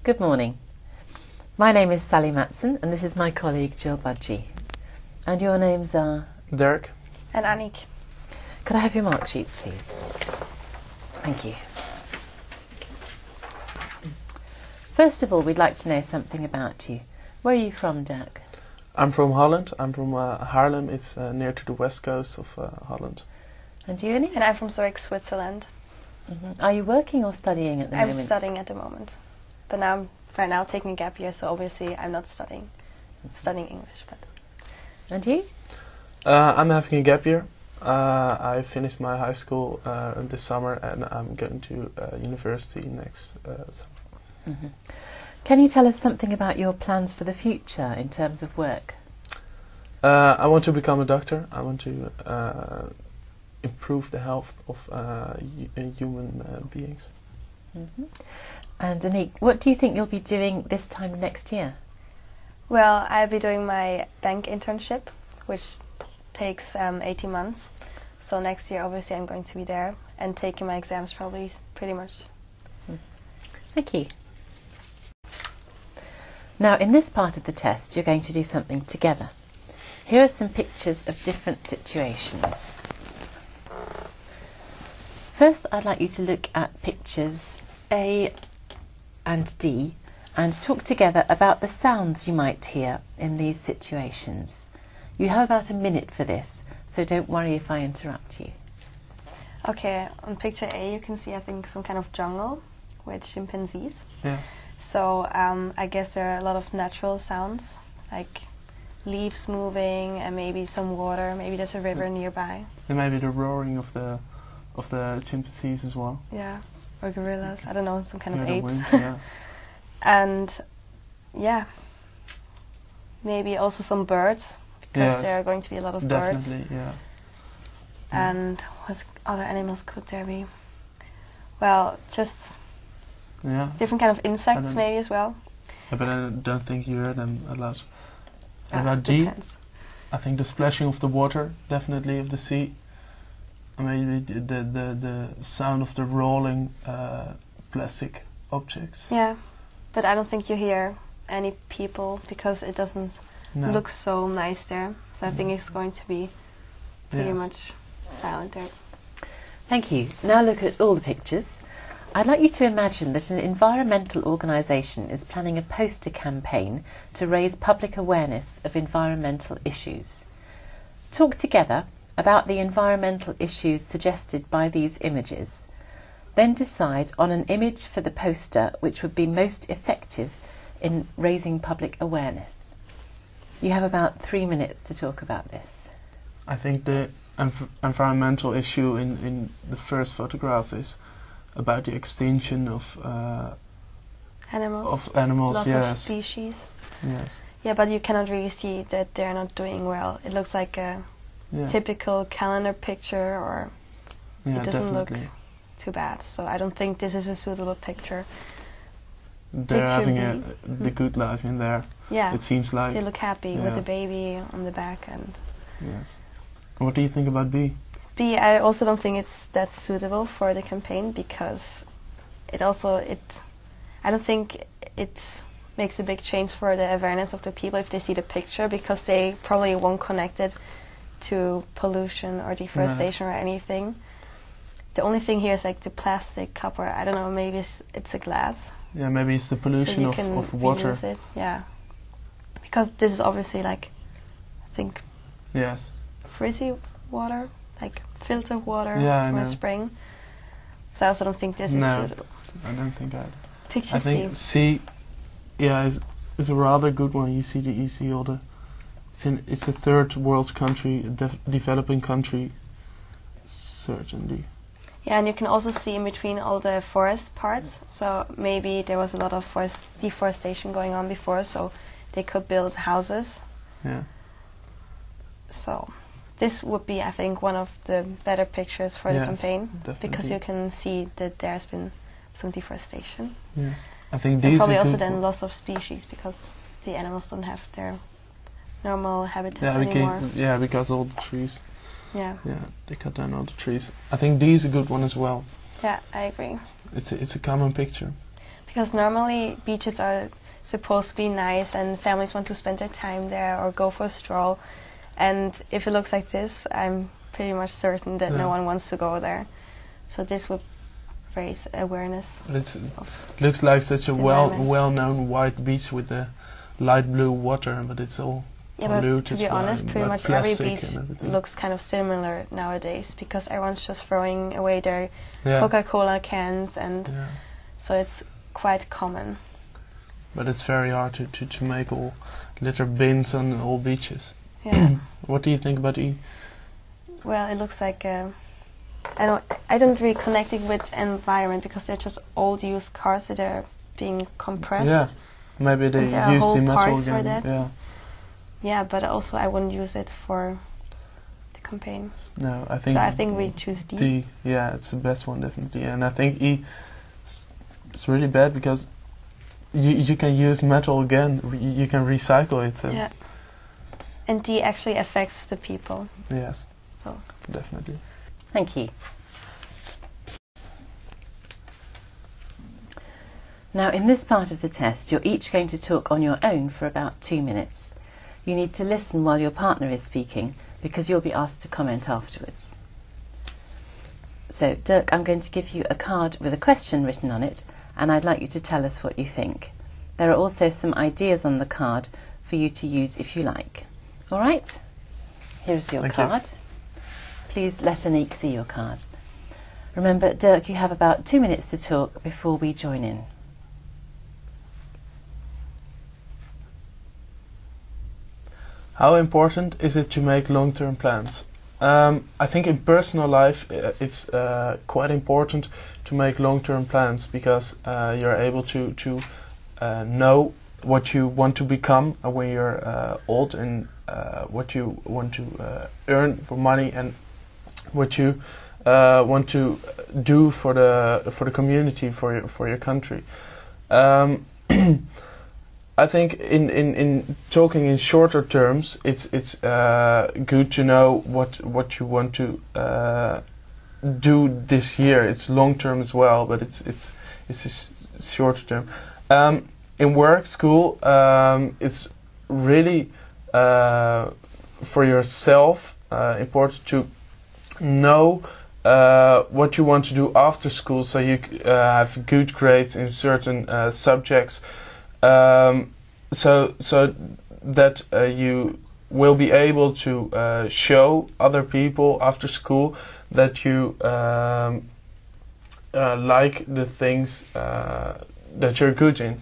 Good morning. My name is Sally Matson and this is my colleague Jill Budgie. And your names are? Derek. And Annick. Could I have your mark sheets, please? Thank you. First of all, we'd like to know something about you. Where are you from, Dirk? I'm from Holland. I'm from Haarlem. It's near to the west coast of Holland. And you, Annie? And I'm from Zurich, Switzerland. Are you working or studying at the moment? I'm studying at the moment. But now I'm right now taking a gap year, so obviously I'm not studying English. But. And you? I'm having a gap year. I finished my high school this summer and I'm going to university next summer. Can you tell us something about your plans for the future in terms of work? I want to become a doctor. I want to improve the health of human beings. And Annick, what do you think you'll be doing this time next year? Well, I'll be doing my bank internship, which takes 18 months. So next year, obviously, I'm going to be there and taking my exams probably pretty much. Thank you. Now, in this part of the test, you're going to do something together. Here are some pictures of different situations. First, I'd like you to look at pictures A and D and talk together about the sounds you might hear in these situations. You have about a minute for this, so don't worry if I interrupt you. Okay, on picture A you can see, I think, some kind of jungle with chimpanzees. Yes. So I guess there are a lot of natural sounds, like leaves moving and maybe some water, maybe there's a river nearby. And maybe the roaring of the chimpanzees as well. Yeah, or gorillas, I don't know, some kind of the apes. wind, yeah. And yeah, maybe also some birds, because there are going to be a lot of birds. Definitely, yeah. And what other animals could there be? Well, just different kind of insects maybe as well. Yeah, but I don't think you hear them a lot. And about depends. D, I think the splashing of the water, definitely, of the sea. Maybe the sound of the rolling plastic objects. Yeah, but I don't think you hear any people because it doesn't look so nice there. So I think it's going to be pretty much silent there. Thank you. Now look at all the pictures. I'd like you to imagine that an environmental organisation is planning a poster campaign to raise public awareness of environmental issues. Talk together about the environmental issues suggested by these images. Then decide on an image for the poster which would be most effective in raising public awareness. You have about 3 minutes to talk about this. I think the environmental issue in the first photograph is about the extinction of animals. Lots of species. Yes. Yeah, but you cannot really see that they're not doing well. It looks like a typical calendar picture, or it doesn't look too bad. So I don't think this is a suitable picture. They're having the good life in there. Yeah, it seems like they look happy with the baby on the back. And yes. What do you think about B? B, I also don't think it's that suitable for the campaign because I don't think it makes a big change for the awareness of the people if they see the picture, because they probably won't connect it to pollution or deforestation or anything. The only thing here is like the plastic cup, or I don't know, maybe it's a glass. Yeah, maybe it's the pollution of water. Reuse it. Yeah, because this is obviously like, I think, frizzy water, like filtered water from a spring. So I also don't think this is suitable. I don't think either. Picture I think C, is a rather good one. You see all the. It's a third world country, a developing country, certainly. Yeah, and you can also see in between all the forest parts. So maybe there was a lot of deforestation going on before, so they could build houses. Yeah. So this would be, I think, one of the better pictures for the campaign, because you can see that there's been some deforestation. Yes, I think these probably also then loss of species, because the animals don't have their normal habitats anymore. Because all the trees. Yeah, they cut down all the trees. I think D is a good one as well. Yeah, I agree. It's a common picture. Because normally beaches are supposed to be nice and families want to spend their time there or go for a stroll. And if it looks like this, I'm pretty much certain that no one wants to go there. So this would raise awareness. It looks like such a well-known white beach with the light blue water, but it's all polluted. But to be honest, pretty much every beach looks kind of similar nowadays because everyone's just throwing away their Coca-Cola cans, and so it's quite common. But it's very hard to make all litter bins on all beaches. Yeah. What do you think about E? Well, it looks like I don't really connect it with environment because they're just old used cars that are being compressed. Yeah, maybe they use the metal again. That. Yeah, but also I wouldn't use it for the campaign. No, I think. So I think we choose D. D, yeah, it's the best one definitely, and I think E. It's really bad because you can use metal again. You can recycle it. Yeah. And D actually affects the people. Yes. So definitely. Thank you. Now in this part of the test you're each going to talk on your own for about 2 minutes. You need to listen while your partner is speaking because you'll be asked to comment afterwards. So Dirk, I'm going to give you a card with a question written on it and I'd like you to tell us what you think. There are also some ideas on the card for you to use if you like. All right? Here's your card. Please let Aniek see your card. Remember, Dirk, you have about 2 minutes to talk before we join in. How important is it to make long-term plans? I think in personal life it's quite important to make long-term plans because you're able to know what you want to become when you're old and what you want to earn for money and what you want to do for the community, for your country. I think in talking in shorter terms, it's good to know what you want to do this year. It's long term as well, but it's a short term. In work, school, it's really for yourself important to know what you want to do after school, so you have good grades in certain subjects, so that you will be able to show other people after school that you like the things that you're good in.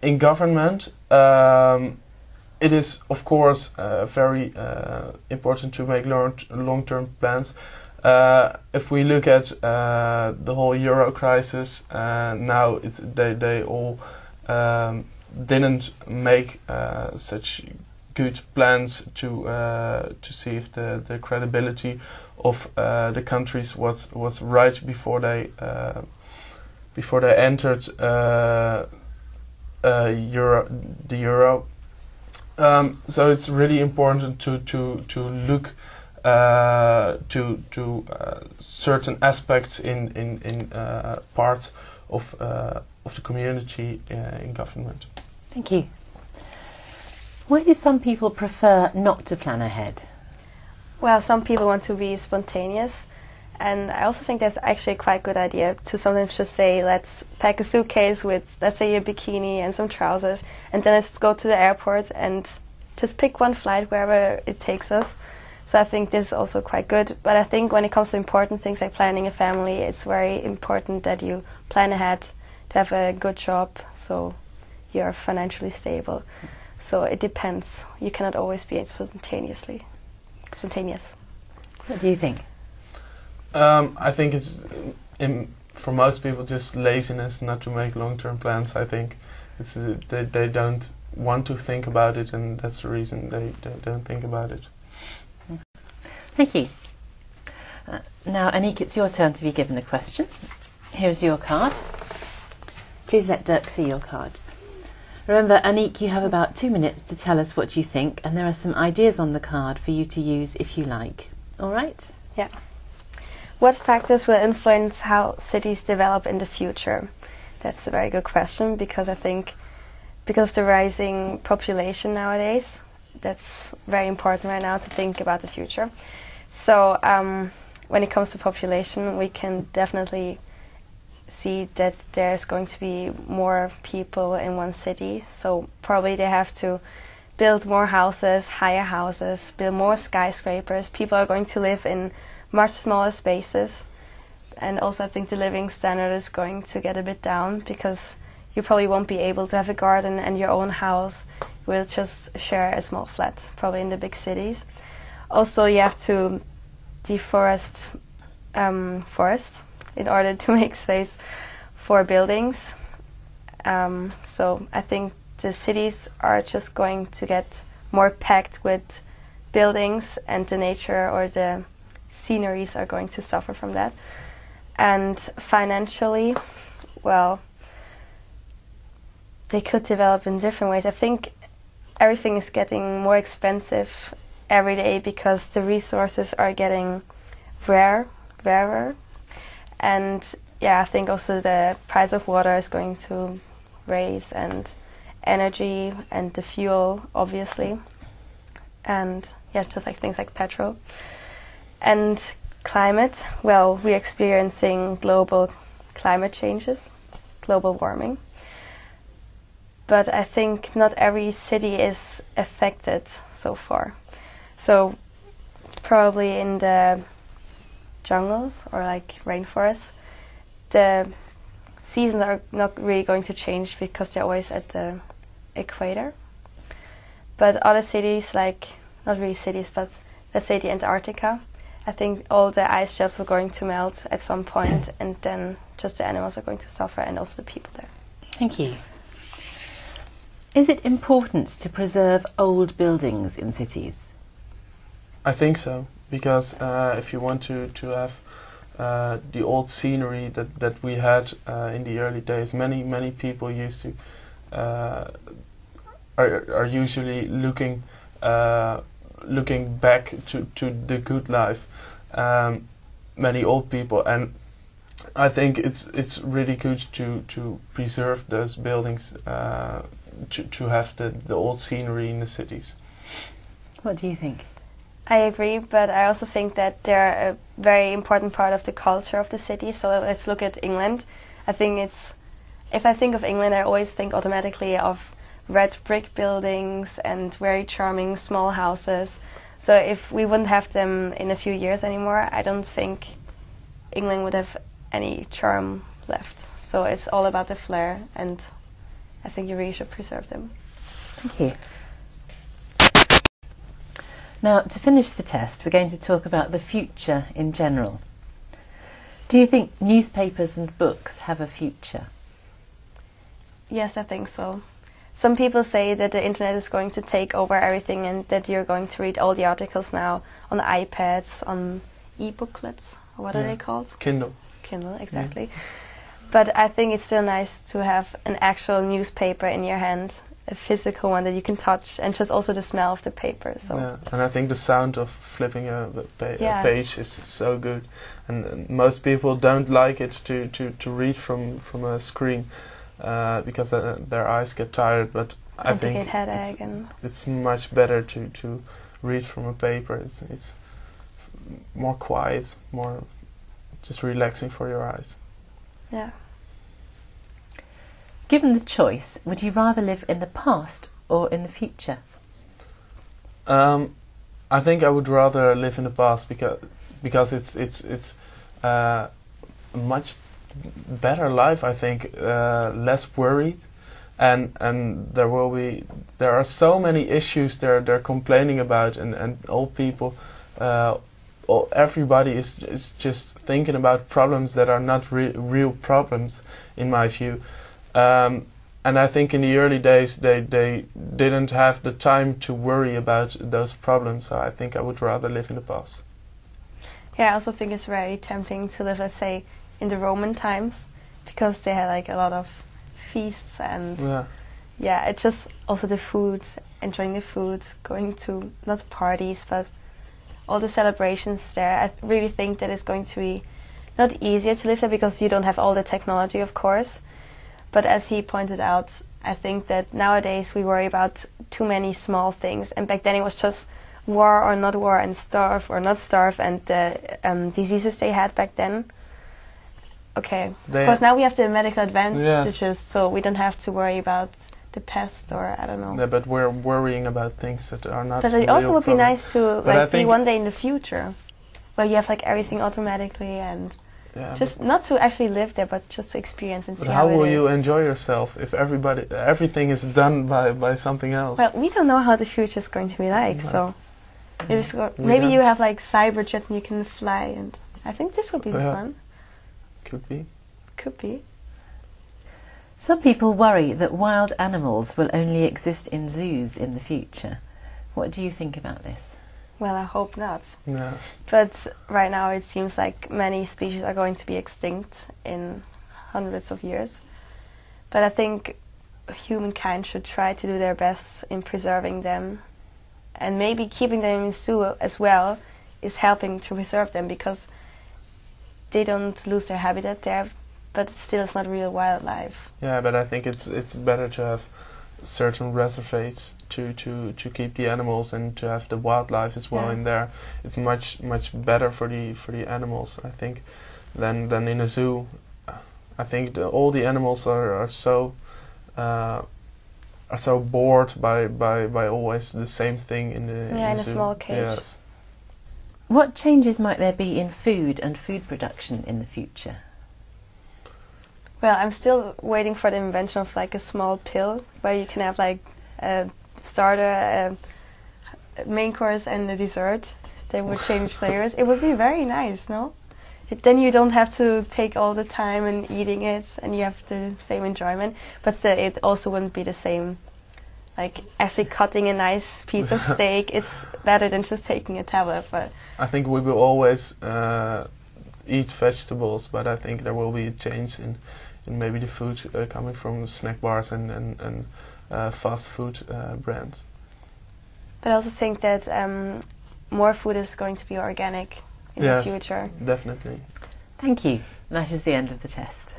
In government, it is of course very important to make long-term plans. If we look at the whole Euro crisis, now they all didn't make such good plans to see if the credibility of the countries was right before they entered the euro. So it's really important to look to certain aspects in parts of the community in government. Thank you. Why do some people prefer not to plan ahead? Well, some people want to be spontaneous, and I also think that's actually a quite good idea to sometimes just say, let's pack a suitcase with, let's say, a bikini and some trousers, and then let's go to the airport and just pick one flight wherever it takes us. So I think this is also quite good. But I think when it comes to important things like planning a family, it's very important that you plan ahead to have a good job so you're financially stable. So it depends. You cannot always be spontaneous. What do you think? I think it's for most people just laziness not to make long-term plans. I think it's they don't want to think about it, and that's the reason they don't think about it. Thank you. Now, Aniek, it's your turn to be given a question. Here's your card. Please let Dirk see your card. Remember, Aniek, you have about 2 minutes to tell us what you think, and there are some ideas on the card for you to use if you like. All right? Yeah. What factors will influence how cities develop in the future? That's a very good question, because I think because of the rising population nowadays, that's very important right now to think about the future. So when it comes to population, we can definitely see that there's going to be more people in one city. So probably they have to build more houses, higher houses, build more skyscrapers. People are going to live in much smaller spaces. And also I think the living standard is going to get a bit down, because you probably won't be able to have a garden and your own house. You will just share a small flat, probably in the big cities. Also, you have to deforest forests in order to make space for buildings. So I think the cities are just going to get more packed with buildings, and the nature or the sceneries are going to suffer from that. And financially, well, they could develop in different ways. I think everything is getting more expensive every day because the resources are getting rarer. And yeah, I think also the price of water is going to raise, and energy and the fuel, obviously. And yeah, just like things like petrol. And climate, well, we're experiencing global climate changes, global warming. But I think not every city is affected so far. So probably in the jungles or like rainforests, the seasons are not really going to change because they're always at the equator. But other cities, like, not really cities, but let's say the Antarctica, I think all the ice shelves are going to melt at some point, and then just the animals are going to suffer, and also the people there. Thank you. Is it important to preserve old buildings in cities? I think so, because if you want to have the old scenery that we had in the early days, many people used to are usually looking back to the good life. Many old people, and I think it's really good to preserve those buildings, to have the old scenery in the cities. What do you think? I agree, but I also think that they're a very important part of the culture of the city. So let's look at England. I think if I think of England, I always think automatically of red brick buildings and very charming small houses. So if we wouldn't have them in a few years anymore, I don't think England would have any charm left. So it's all about the flair, and I think you really should preserve them. Thank you. Now, to finish the test, we're going to talk about the future in general. Do you think newspapers and books have a future? Yes, I think so. Some people say that the internet is going to take over everything, and that you're going to read all the articles now on the iPads, on e-booklets, or what are they called? Kindle. Kindle, exactly. Yeah. But I think it's still nice to have an actual newspaper in your hand, a physical one that you can touch, and just also the smell of the paper. So. Yeah, and I think the sound of flipping a page is so good, and most people don't like it to read from a screen because their eyes get tired. But I think it's much better to read from a paper. It's more quiet, more just relaxing for your eyes. Yeah. Given the choice, would you rather live in the past or in the future? I think I would rather live in the past because it's a much better life. I think less worried, and there are so many issues they're complaining about, and old people. Everybody is just thinking about problems that are not real problems, in my view. And I think in the early days they didn't have the time to worry about those problems, so I think I would rather live in the past. Yeah, I also think it's very tempting to live, let's say, in the Roman times, because they had like a lot of feasts, and it's just also the food, enjoying the food, going to not parties but all the celebrations there. I really think that it's going to be not easier to live there because you don't have all the technology, of course, But as he pointed out, I think that nowadays we worry about too many small things, and back then it was just war or not war, and starve or not starve, and the diseases they had back then. Okay, because now we have the medical advantages, so we don't have to worry about the pest or I don't know. Yeah, but we're worrying about things that are not. But it also would be nice to be one day in the future, where you have like everything automatically and just not to actually live there, but just to experience and see how it is. How will you enjoy yourself if everything is done by something else? Well, we don't know how the future is going to be like, so maybe you have like cyber jets and you can fly, and I think this would be fun. Could be. Could be. Some people worry that wild animals will only exist in zoos in the future. What do you think about this? Well, I hope not. No. But right now it seems like many species are going to be extinct in hundreds of years. But I think humankind should try to do their best in preserving them. And maybe keeping them in zoo as well is helping to preserve them, because they don't lose their habitat there, but still it's not real wildlife. Yeah, but I think it's better to have certain reservates to keep the animals and to have the wildlife as well in there. It's much better for the animals, I think, than in a zoo. I think all the animals are so bored by always the same thing in the in a zoo. small cage. Yes. What changes might there be in food and food production in the future? Well, I'm still waiting for the invention of like a small pill where you can have like a starter, a main course and a dessert. They would change flavors. It would be very nice, no? Then you don't have to take all the time in eating it, and you have the same enjoyment. But still, it also wouldn't be the same. Like actually cutting a nice piece of steak, it's better than just taking a tablet. But I think we will always eat vegetables, but I think there will be a change in maybe the food coming from snack bars and fast food brands. But I also think that more food is going to be organic in the future. Definitely. Thank you. That is the end of the test.